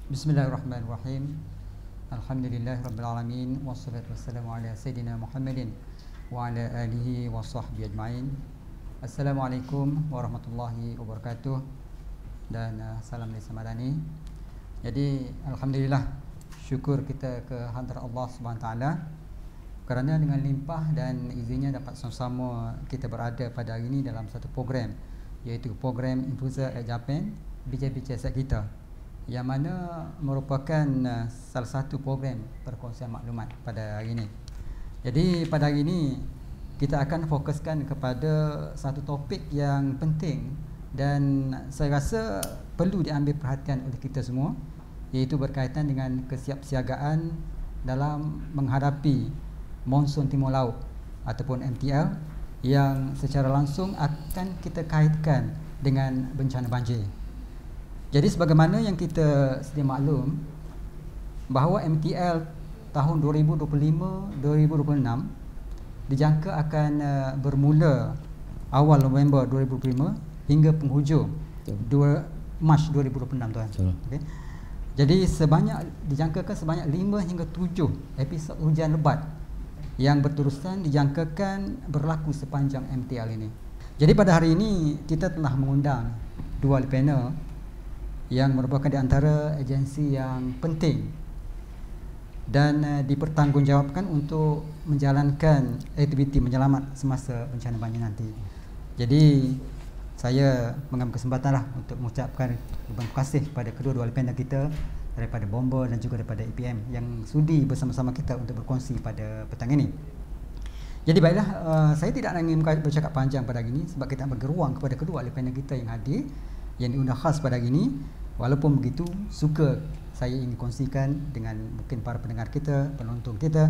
Bismillahirrahmanirrahim. Alhamdulillahirabbil wassalatu wassalamu ala sayidina Muhammadin wa ala alihi wa sahbihi ajma'in. Assalamualaikum warahmatullahi wabarakatuh dan salam dari Samadani. Jadi alhamdulillah, syukur kita ke hadrat Allah Subhanahu taala kerana dengan limpah dan izinnya dapat sama-sama kita berada pada hari ini dalam satu program, iaitu program Infuser at Japan, bincang-bincang set kita, yang mana merupakan salah satu program perkongsian maklumat pada hari ini. Jadi pada hari ini kita akan fokuskan kepada satu topik yang penting dan saya rasa perlu diambil perhatian oleh kita semua, iaitu berkaitan dengan kesiapsiagaan dalam menghadapi monsun timur laut ataupun MTL yang secara langsung akan kita kaitkan dengan bencana banjir. Jadi sebagaimana yang kita sedia maklum bahawa MTL tahun 2025-2026 dijangka akan bermula awal November 2025 hingga penghujung 2 Mac 2026 tuan. Okay. Jadi dijangkakan sebanyak 5 hingga 7 episod hujan lebat yang berterusan dijangkakan berlaku sepanjang MTL ini. Jadi pada hari ini kita telah mengundang dua panel yang merupakan di antara agensi yang penting dan dipertanggungjawabkan untuk menjalankan aktiviti menyelamat semasa bencana banjir nanti. Jadi saya mengambil kesempatan untuk mengucapkan terima kasih kepada kedua-dua panel kita daripada Bomba dan juga daripada APM yang sudi bersama-sama kita untuk berkongsi pada petang ini. Jadi baiklah, saya tidak ingin bercakap panjang pada hari ini sebab kita bagi ruang kepada kedua panel kita yang hadir, yang diundang khas pada hari ini. Walaupun begitu, suka saya ingin kongsikan dengan mungkin para pendengar kita, penonton kita,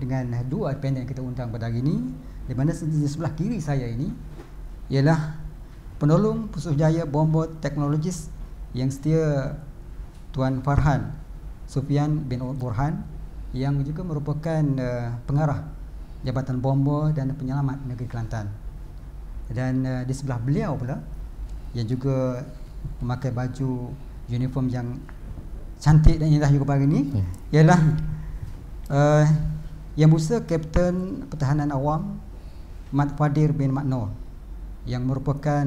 dengan dua panel yang kita undang pada hari ini, di mana di sebelah kiri saya ini ialah penolong Pusuhjaya Bomba Technologies yang setia, Tuan Farhan Sufian bin Burhan, yang juga merupakan pengarah Jabatan Bomba dan Penyelamat Negeri Kelantan. Dan di sebelah beliau pula yang juga memakai baju uniform yang cantik dan indah juga pagi ini ialah Yang Musa Kapten Pertahanan Awam Mat Fadir bin Mat Noor, yang merupakan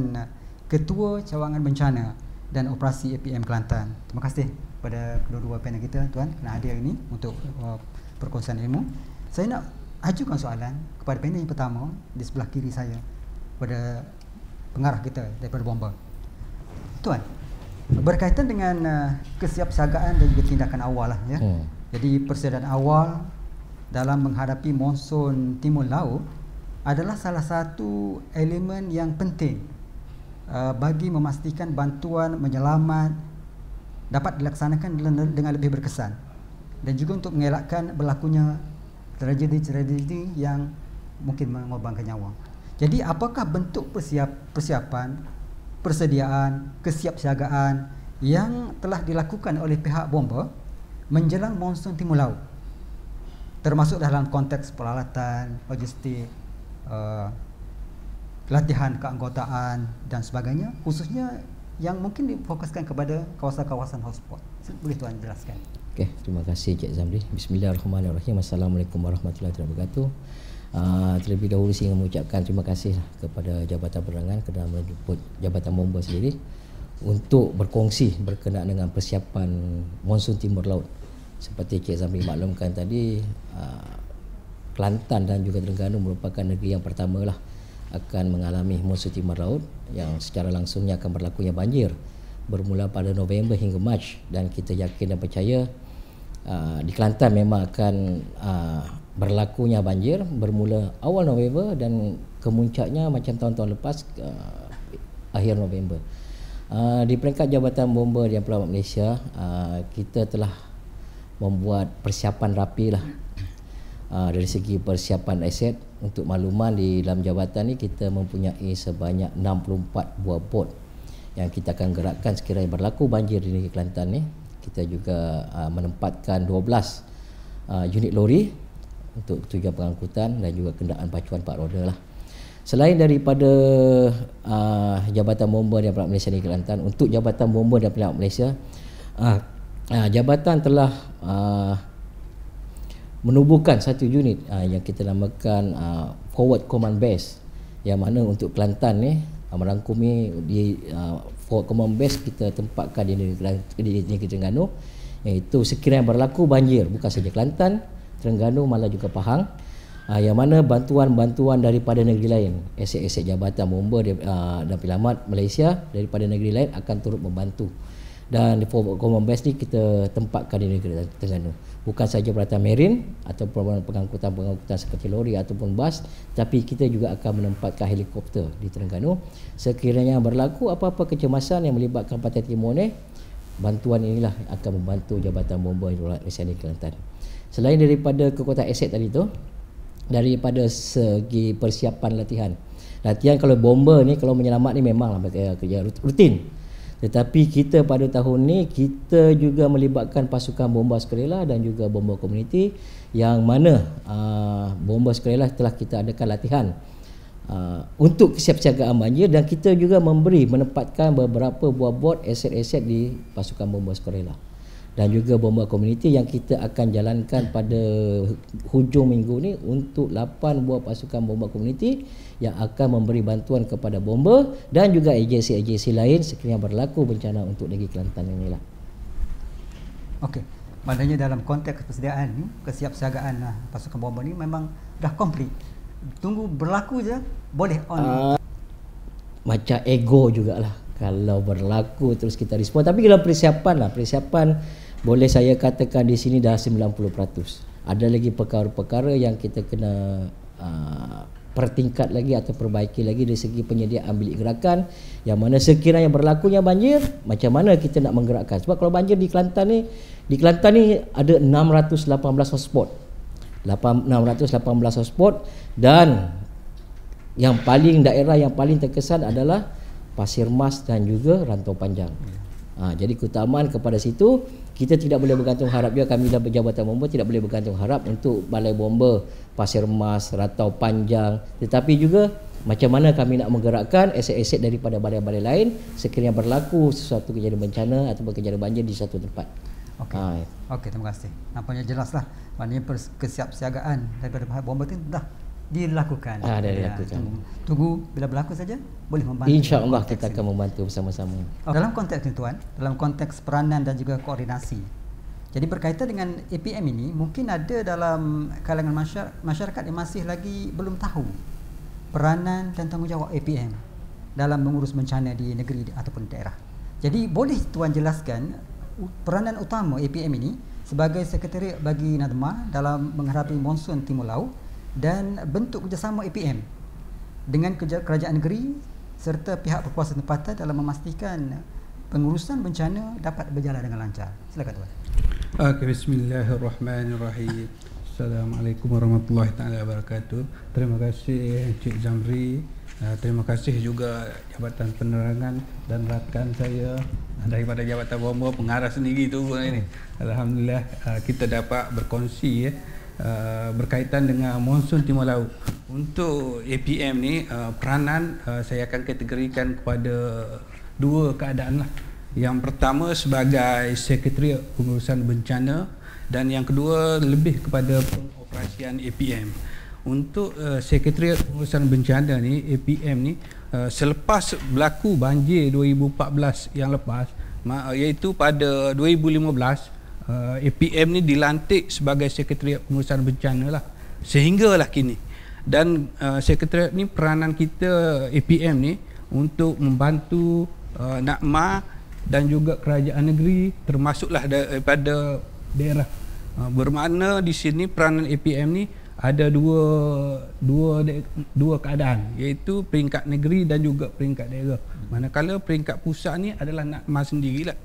Ketua Cawangan Bencana dan Operasi APM Kelantan. Terima kasih kepada kedua-dua panel kita tuan kerana hadir ini untuk perkongsian ilmu. Saya nak ajukan soalan kepada panel yang pertama di sebelah kiri saya, kepada pengarah kita daripada Bomba. Tuan, berkaitan dengan kesiapsiagaan dan juga tindakan awal ya. Jadi persediaan awal dalam menghadapi monsun timur laut adalah salah satu elemen yang penting bagi memastikan bantuan menyelamat dapat dilaksanakan dengan lebih berkesan dan juga untuk mengelakkan berlakunya tragedi-tragedi yang mungkin mengorbankan nyawa. Jadi apakah bentuk persiapan, persediaan, kesiapsiagaan yang telah dilakukan oleh pihak Bomba menjelang monsun timur laut, termasuk dalam konteks peralatan, logistik, latihan keanggotaan dan sebagainya, khususnya yang mungkin difokuskan kepada kawasan-kawasan hotspot. Boleh tuan jelaskan? Okey, terima kasih Cik Zamri. Bismillahirrahmanirrahim. Assalamualaikum warahmatullahi wabarakatuh. Terlebih dahulu saya ingin mengucapkan terima kasih kepada Jabatan Penerangan kerana menjemput Jabatan Bomba sendiri untuk berkongsi berkenaan dengan persiapan monsun timur laut. Seperti Cik Zamri maklumkan tadi, Kelantan dan juga Terengganu merupakan negeri yang pertama akan mengalami monsun timur laut yang secara langsungnya akan berlakunya banjir bermula pada November hingga Mac, dan kita yakin dan percaya di Kelantan memang akan berlakunya banjir bermula awal November dan kemuncaknya macam tahun-tahun lepas akhir November. Di peringkat Jabatan Bomba dan Penyelamat Malaysia, kita telah membuat persiapan rapi dari segi persiapan aset. Untuk makluman, di dalam jabatan ni kita mempunyai sebanyak 64 buah bot yang kita akan gerakkan sekiranya berlaku banjir di negeri Kelantan ni. Kita juga menempatkan 12 unit lori untuk tujuan pengangkutan dan juga kenderaan pacuan 4 roda Selain daripada Jabatan Bomba dan Penyelamat Malaysia di Kelantan, untuk Jabatan Bomba dan Penyelamat Malaysia, Jabatan telah menubuhkan satu unit yang kita namakan Forward Command Base, yang mana untuk Kelantan ni merangkumi di Forward Command Base kita tempatkan di negeri Terengganu, iaitu sekiranya berlaku banjir bukan saja Kelantan, Terengganu, malah juga Pahang, yang mana bantuan-bantuan daripada negeri lain, aset-aset Jabatan Bomba dan Penyelamat Malaysia daripada negeri lain akan turut membantu. Dan di Forward Command Base ni kita tempatkan di negeri Terengganu, bukan saja peralatan marine ataupun pengangkutan seperti lori ataupun bas, tapi kita juga akan menempatkan helikopter di Terengganu. Sekiranya berlaku apa-apa kecemasan yang melibatkan Pantai Timur ni, bantuan inilah akan membantu Jabatan Bomba Malaysia di Kelantan. Selain daripada kekuatan aset tadi tu, daripada segi persiapan latihan kalau bomba ni, kalau menyelamat ni memanglah kerja rutin. Tetapi kita pada tahun ni kita juga melibatkan pasukan bomba sukarela dan juga bomba komuniti, yang mana bomba sukarela telah kita adakan latihan untuk kesiapsiagaan banjir, dan kita juga menempatkan beberapa buah bot aset-aset di pasukan bomba sukarela dan juga bomba komuniti yang kita akan jalankan pada hujung minggu ni untuk 8 buah pasukan bomba komuniti yang akan memberi bantuan kepada bomba dan juga agensi-agensi lain sekiranya berlaku bencana untuk negeri Kelantan inilah. Okey, maknanya dalam konteks persediaan ni, kesiapsiagaan pasukan bomba ni memang dah komplit. Tunggu berlaku je boleh on. Macam ego jugalah kalau berlaku terus kita respon. Tapi kalau persiapan boleh saya katakan di sini dah 90%. Ada lagi perkara-perkara yang kita kena pertingkat lagi atau perbaiki lagi dari segi penyediaan bilik gerakan, yang mana sekiranya berlakunya banjir, macam mana kita nak menggerakkan. Sebab kalau banjir di Kelantan ni ada 618 hotspot. 618 hotspot, dan daerah yang paling terkesan adalah Pasir Mas dan juga Rantau Panjang. Jadi keutamaan kepada situ, kita tidak boleh bergantung harap juga, kami dalam Jabatan Bomba tidak boleh bergantung harap untuk balai bomba Pasir Mas, Rantau Panjang, tetapi juga macam mana kami nak menggerakkan aset-aset daripada balai-balai lain sekiranya berlaku sesuatu kejadian bencana ataupun kejadian banjir di satu tempat. Okey, terima kasih. Nampaknya jelaslah, maknanya kesiapsiagaan daripada pihak bomba itu dah dilakukan. Tunggu bila berlaku saja boleh membantu. InsyaAllah kita akan membantu bersama-sama. Dalam konteks ni tuan, dalam konteks peranan dan juga koordinasi. Jadi berkaitan dengan APM ini, mungkin ada dalam kalangan masyarakat yang masih lagi belum tahu peranan dan tanggungjawab APM dalam mengurus bencana di negeri ataupun daerah. Jadi boleh tuan jelaskan peranan utama APM ini sebagai sekretariat bagi NADMA dalam menghadapi monsun Timur Laut dan bentuk kerjasama APM dengan kerajaan negeri serta pihak berkuasa tempatan dalam memastikan pengurusan bencana dapat berjalan dengan lancar. Silakan tuan. Bismillahirrahmanirrahim. Assalamualaikum warahmatullahi taala wabarakatuh. Terima kasih Encik Zamri. Terima kasih juga Jabatan Penerangan dan rakan saya daripada Jabatan Bomba, pengarah sendiri tu ini. Alhamdulillah kita dapat berkongsi berkaitan dengan monsun Timur Laut. Untuk APM ni peranan saya akan kategorikan kepada dua keadaan lah. Yang pertama sebagai sekretariat pengurusan bencana dan yang kedua lebih kepada pengoperasian APM. Untuk sekretariat pengurusan bencana ni, APM ni selepas berlaku banjir 2014 yang lepas, iaitu pada 2015 APM ni dilantik sebagai sekretariat pengurusan bencana lah sehinggalah kini. Dan sekretariat ni, peranan kita APM ni untuk membantu NADMA dan juga kerajaan negeri termasuklah daripada daerah. Bermakna di sini peranan APM ni ada dua keadaan, iaitu peringkat negeri dan juga peringkat daerah. Manakala peringkat pusat ni adalah NADMA sendirilah.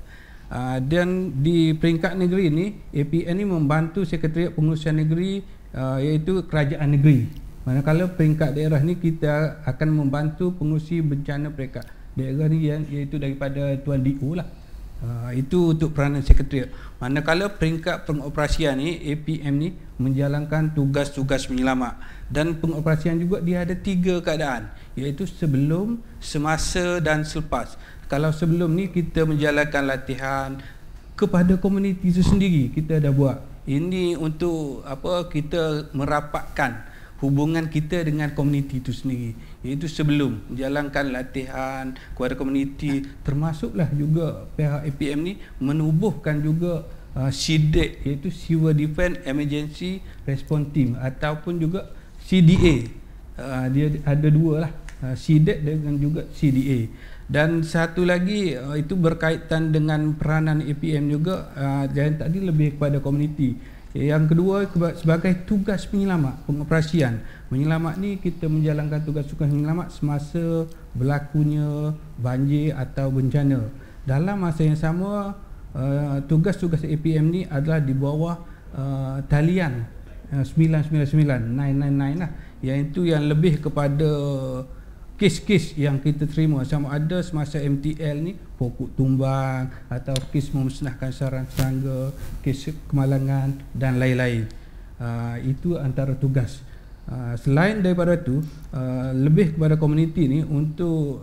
Dan di peringkat negeri ni, APM ni membantu sekretariat pengurusan negeri, iaitu kerajaan negeri. Manakala peringkat daerah ni kita akan membantu pengurusi bencana peringkat daerah ni, iaitu daripada Tuan DO lah. Itu untuk peranan sekretariat. Manakala peringkat pengoperasian ni, APM ni menjalankan tugas-tugas penyelamat. Dan pengoperasian juga dia ada 3 keadaan, iaitu sebelum, semasa dan selepas. Kalau sebelum ni kita menjalankan latihan kepada komuniti itu sendiri kita dah buat. Ini untuk apa, kita merapatkan hubungan kita dengan komuniti itu sendiri, iaitu sebelum menjalankan latihan kepada komuniti, termasuklah juga pihak APM ni menubuhkan juga CDET, iaitu Civil Defence Emergency Response Team, ataupun juga CDA. Dia ada dua lah, CDET dengan juga CDA. Dan satu lagi itu berkaitan dengan peranan APM juga, yang tadi lebih kepada komuniti. Yang kedua sebagai tugas penyelamat, pengoperasian. Menyelamat ni kita menjalankan tugas-tugas penyelamat semasa berlakunya banjir atau bencana. Dalam masa yang sama, tugas-tugas APM ni adalah di bawah talian 999 lah, iaitu yang lebih kepada kes-kes yang kita terima, sama ada semasa MTL ni pokok tumbang atau kes memusnahkan sarang serangga, kes kemalangan dan lain-lain. Itu antara tugas. Selain daripada itu, lebih kepada komuniti ni untuk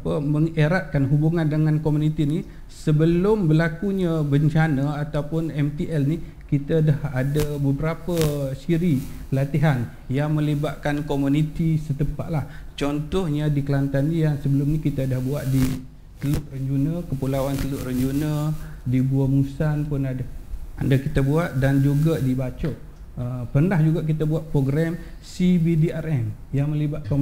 mengeratkan hubungan dengan komuniti ni sebelum berlakunya bencana ataupun MTL ni. Kita dah ada beberapa siri latihan yang melibatkan komuniti setempat lah. Contohnya di Kelantan ni, yang sebelum ni kita dah buat di Teluk Renjuna, Kepulauan Teluk Renjuna, di Gua Musan pun ada kita buat, dan juga di Bacok. Pernah juga kita buat program CBDRM yang melibatkan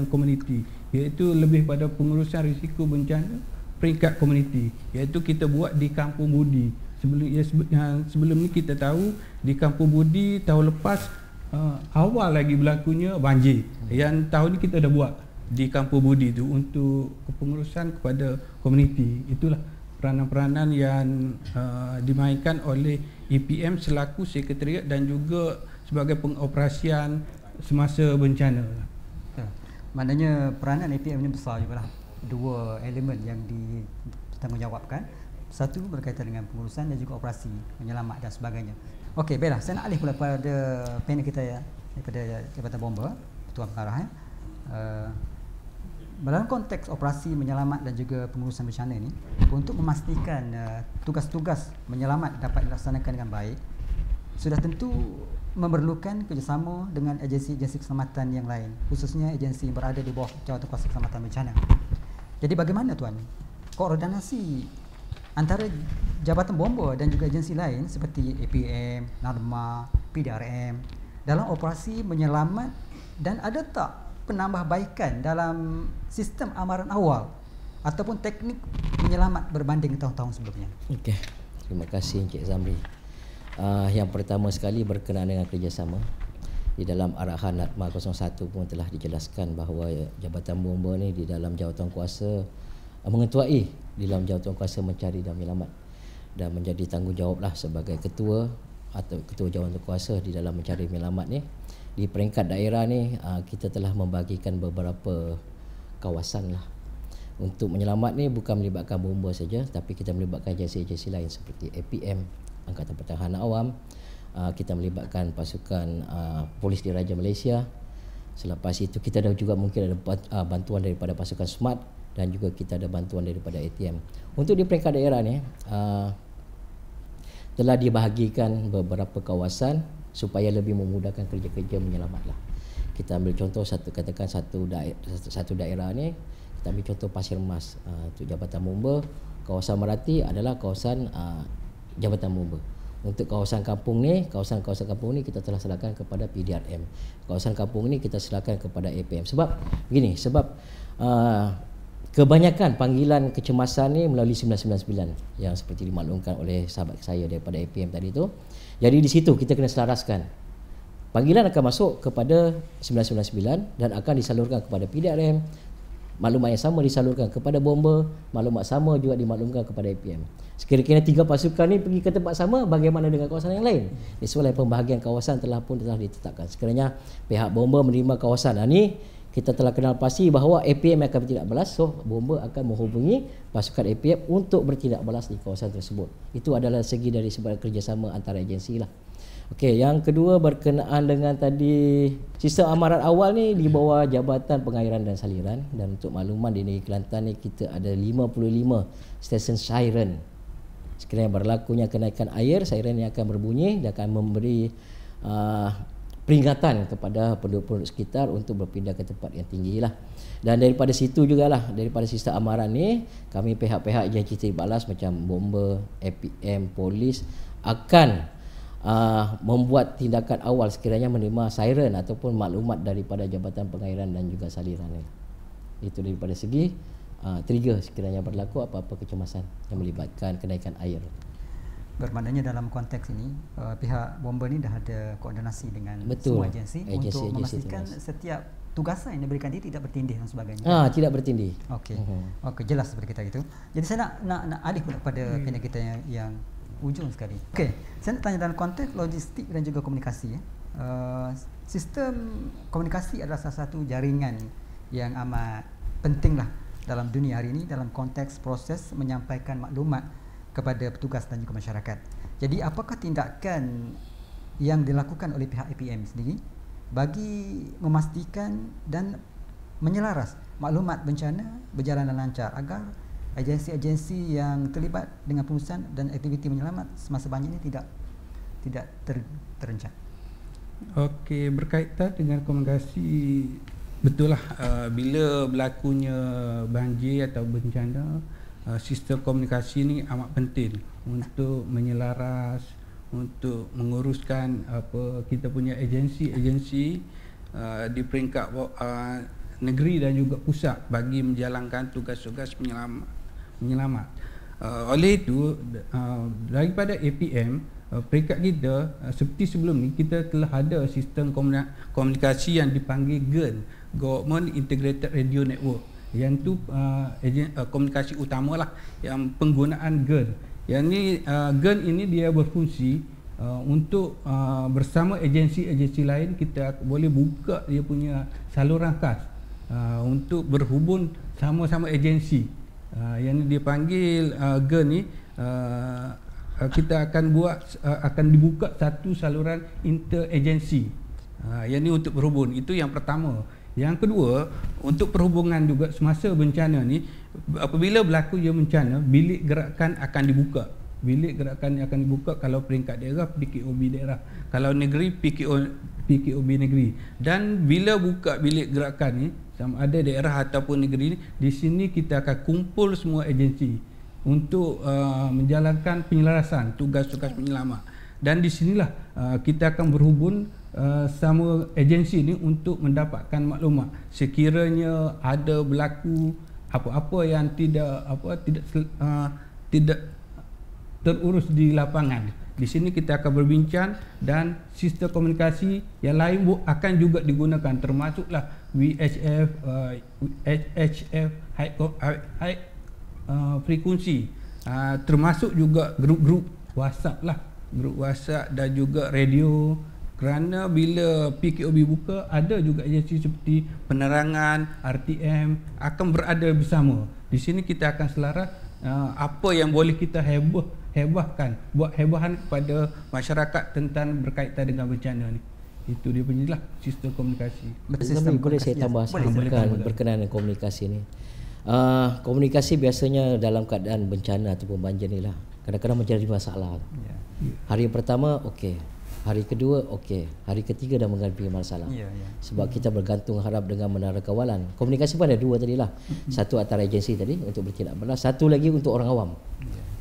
komuniti, iaitu lebih pada pengurusan risiko bencana peringkat komuniti, iaitu kita buat di Kampung Budi. Sebelum ni kita tahu di Kampung Budi tahun lepas awal lagi berlakunya banjir. Yang tahun ni kita dah buat di Kampung Budi tu untuk kepengurusan kepada komuniti. Itulah peranan-peranan yang dimainkan oleh EPM selaku sekretariat dan juga sebagai pengoperasian semasa bencana. Maknanya peranan APM ni besar jugalah. Dua elemen yang ditanggungjawabkan. Satu berkaitan dengan pengurusan dan juga operasi, menyelamat dan sebagainya. Okey, baiklah, saya nak alih pula pada panel kita ya, daripada Jabatan Bomba, Ketua Pengarah ya. Dalam konteks operasi menyelamat dan juga pengurusan bencana ini, untuk memastikan tugas-tugas menyelamat dapat dilaksanakan dengan baik, sudah tentu memerlukan kerjasama dengan agensi-agensi keselamatan yang lain, khususnya agensi yang berada di bawah Jawatankuasa Keselamatan Bencana. Jadi bagaimana tuan koordinasi antara Jabatan Bomba dan juga agensi lain seperti APM, NADMA, PDRM dalam operasi menyelamat, dan ada tak penambahbaikan dalam sistem amaran awal ataupun teknik menyelamat berbanding tahun-tahun sebelumnya? Okey, terima kasih Encik Zamri. Yang pertama sekali berkenaan dengan kerjasama. Di dalam arahan NADMA 01 pun telah dijelaskan bahawa Jabatan Bomba ni di dalam jawatankuasa mengetuai di dalam jawatankuasa mencari dan menyelamat, dan menjadi tanggungjawablah sebagai ketua atau ketua jawatankuasa di dalam mencari menyelamat ni. Di peringkat daerah ni kita telah membagikan beberapa kawasan lah. Untuk menyelamat ni bukan melibatkan bomba saja, tapi kita melibatkan agensi-agensi lain seperti APM, Angkatan Pertahanan Awam, kita melibatkan pasukan polis diraja Malaysia. Selepas itu kita dah juga mungkin ada bantuan daripada pasukan SMART, dan juga kita ada bantuan daripada ATM. Untuk di peringkat daerah ni telah dibahagikan beberapa kawasan supaya lebih memudahkan kerja-kerja menyelamatlah. Kita ambil contoh satu daerah ni, kita ambil contoh Pasir Mas untuk Jabatan Bomba. Kawasan Merati adalah kawasan Jabatan Bomba. Untuk kawasan kampung ni, kawasan-kawasan kampung ni kita telah serahkan kepada PDRM. Kawasan kampung ni kita serahkan kepada APM. Sebab begini, kebanyakan panggilan kecemasan ni melalui 999 yang seperti dimaklumkan oleh sahabat saya daripada APM tadi tu. Jadi di situ kita kena selaraskan. Panggilan akan masuk kepada 999 dan akan disalurkan kepada PDRM. Maklumat yang sama disalurkan kepada bomba, maklumat sama juga dimaklumkan kepada APM. Sekiranya 3 pasukan ni pergi ke tempat sama, bagaimana dengan kawasan yang lain? Disebabkan pembahagian kawasan telah ditetapkan. Sekiranya pihak bomba menerima kawasan ni, kita telah kenal pasti bahawa APM akan bertindak balas, so bomba akan menghubungi pasukan APM untuk bertindak balas di kawasan tersebut. Itu adalah segi dari sebuah kerjasama antara agensi lah. Okey, yang kedua berkenaan dengan tadi sistem amaran awal ni di bawah Jabatan Pengairan dan Saliran, dan untuk makluman di negeri Kelantan ni kita ada 55 stesen siren Sekiranya berlakunya kenaikan air, siren yang akan berbunyi dan akan memberi peringatan kepada penduduk-penduduk sekitar untuk berpindah ke tempat yang tinggi lah. Dan daripada situ jugalah, daripada sistem amaran ni, kami pihak-pihak agensi terlibat balas macam bomba, APM, polis akan membuat tindakan awal sekiranya menerima siren ataupun maklumat daripada Jabatan Pengairan dan juga Saliran ni. Itu daripada segi trigger sekiranya berlaku apa-apa kecemasan yang melibatkan kenaikan air. Bermaknanya dalam konteks ini pihak bomba ni dah ada koordinasi dengan Betul. semua agensi untuk memastikan setiap tugasan yang diberikan dia tidak bertindih dan sebagainya. Tidak bertindih. Okey. Okey, jelas seperti kita itu. Jadi saya nak alih pula pada panel kita yang ujung sekali. Okey, saya nak tanya dalam konteks logistik dan juga komunikasi. Sistem komunikasi adalah salah satu jaringan yang amat pentinglah dalam dunia hari ini dalam konteks proses menyampaikan maklumat kepada petugas dan juga masyarakat. Jadi apakah tindakan yang dilakukan oleh pihak APM sendiri bagi memastikan dan menyelaras maklumat bencana berjalan dengan lancar agar agensi-agensi yang terlibat dengan pengurusan dan aktiviti menyelamat semasa banjir ini tidak terencat? Okey, berkaitan dengan komunikasi, betul lah, bila berlakunya banjir atau bencana, sistem komunikasi ni amat penting untuk menyelaras, untuk menguruskan kita punya agensi-agensi di peringkat negeri dan juga pusat bagi menjalankan tugas-tugas menyelamat. Oleh itu, daripada APM, peringkat kita seperti sebelum ni, kita telah ada sistem komunikasi yang dipanggil GEN, Government Integrated Radio Network. Yang tu komunikasi utamalah yang penggunaan GEN. Yang ni GEN ini dia berfungsi untuk bersama agensi-agensi lain kita boleh buka dia punya saluran khas untuk berhubung sama-sama agensi. Yang ni dipanggil GEN ni, kita akan dibuka satu saluran interagensi. Yang ni untuk berhubung. Itu yang pertama. Yang kedua, untuk perhubungan juga semasa bencana ni, apabila berlaku bencana, bilik gerakan akan dibuka. Bilik gerakan akan dibuka kalau peringkat daerah, PKOB daerah. Kalau negeri, PKOB negeri. Dan bila buka bilik gerakan ni, sama ada daerah ataupun negeri ni, di sini kita akan kumpul semua agensi untuk menjalankan penyelarasan tugas-tugas penyelamat. Dan di sinilah kita akan berhubung sama agensi ni untuk mendapatkan maklumat sekiranya ada berlaku apa-apa yang tidak terurus di lapangan. Di sini kita akan berbincang dan sistem komunikasi yang lain akan juga digunakan, termasuklah VHF, HF, high frekuensi, termasuk juga grup-grup WhatsApp lah, grup WhatsApp dan juga radio. Kerana bila PKOB buka, ada juga agensi seperti penerangan, RTM akan berada bersama. Di sini kita akan selaras apa yang boleh kita hebahkan, buat hebahan kepada masyarakat tentang berkaitan dengan bencana ni. Itu dia punya lah sistem komunikasi. Sistem boleh saya tambah berkenaan dengan komunikasi ni. Komunikasi biasanya dalam keadaan bencana ataupun banjir ni lah kadang-kadang menjadi masalah. Hari pertama okey, hari kedua okey, hari ketiga dah menghadapi masalah. Sebab kita bergantung harap dengan menara kawalan. Komunikasi pun ada dua tadi lah. Satu antara agensi tadi untuk bertindak balas, satu lagi untuk orang awam.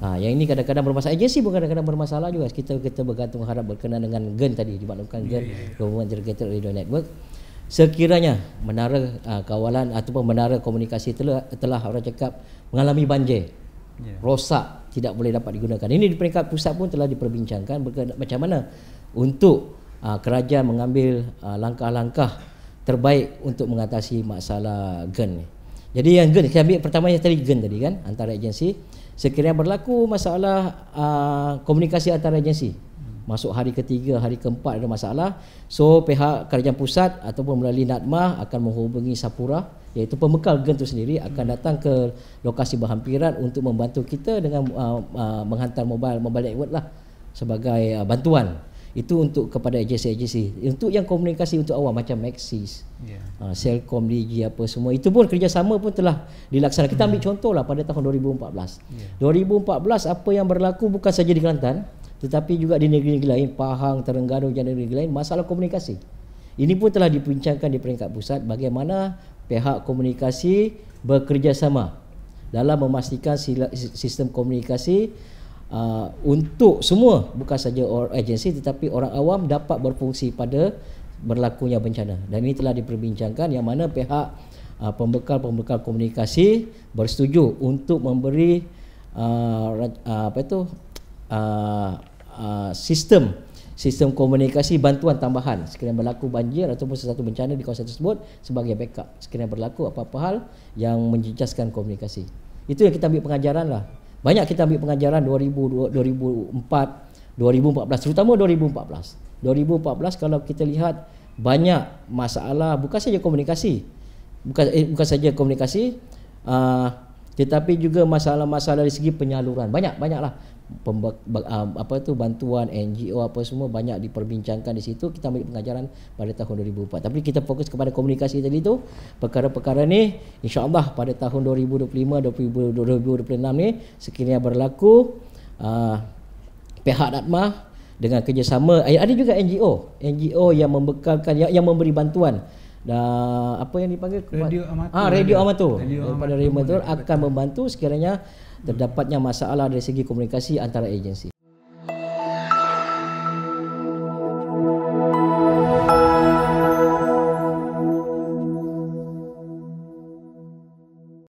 Yang ini kadang-kadang bermasalah. Agensi pun kadang-kadang bermasalah juga. Kita bergantung harap berkenaan dengan GEN tadi, dimaklumkan GEN, Government Integrated Radio Network. Sekiranya menara kawalan ataupun menara komunikasi telah orang cakap mengalami banjir, rosak, tidak boleh dapat digunakan. Ini di peringkat pusat pun telah diperbincangkan macam mana untuk kerajaan mengambil langkah-langkah terbaik untuk mengatasi masalah GEN ni. Jadi yang GEN, kita ambil pertamanya tadi GEN tadi kan, antara agensi. Sekiranya berlaku masalah komunikasi antara agensi, masuk hari ketiga, hari keempat ada masalah, so pihak kerajaan pusat ataupun melalui NADMA akan menghubungi Sapura, iaitu pembekal GEN itu sendiri, akan datang ke lokasi berhampiran untuk membantu kita dengan menghantar mobile network lah sebagai bantuan. Itu untuk kepada agensi-agensi. Untuk yang komunikasi untuk awam macam Maxis, Celcom, Digi apa semua, itu pun kerjasama pun telah dilaksanakan. Kita ambil contohlah pada tahun 2014. 2014 apa yang berlaku bukan saja di Kelantan tetapi juga di negeri-negeri lain, Pahang, Terengganu dan negeri lain, masalah komunikasi. Ini pun telah dibincangkan di peringkat pusat bagaimana pihak komunikasi bekerjasama dalam memastikan sistem komunikasi untuk semua, bukan saja agensi tetapi orang awam dapat berfungsi pada berlakunya bencana. Dan ini telah diperbincangkan yang mana pihak pembekal komunikasi bersetuju untuk memberi sistem komunikasi bantuan tambahan sekiranya berlaku banjir ataupun sesuatu bencana di kawasan tersebut sebagai backup sekiranya berlaku apa-apa hal yang menjejaskan komunikasi. Itu yang kita ambil pengajaran lah. Banyak kita ambil pengajaran 2004, 2014, terutama 2014. 2014 kalau kita lihat banyak masalah, bukan saja komunikasi, tetapi juga masalah-masalah dari segi penyaluran. Banyaklah bantuan NGO apa semua banyak diperbincangkan di situ. Kita ambil pengajaran pada tahun 2004. Tapi kita fokus kepada komunikasi tadi tu. Perkara-perkara ni insya-Allah pada tahun 2025 2026 ni sekiranya berlaku, pihak Natmah dengan kerjasama, ada juga NGO yang membekalkan, yang memberi bantuan, apa yang dipanggil Radio Amatur daripada Radio Amatur akan membantu sekiranya terdapatnya masalah dari segi komunikasi antara agensi.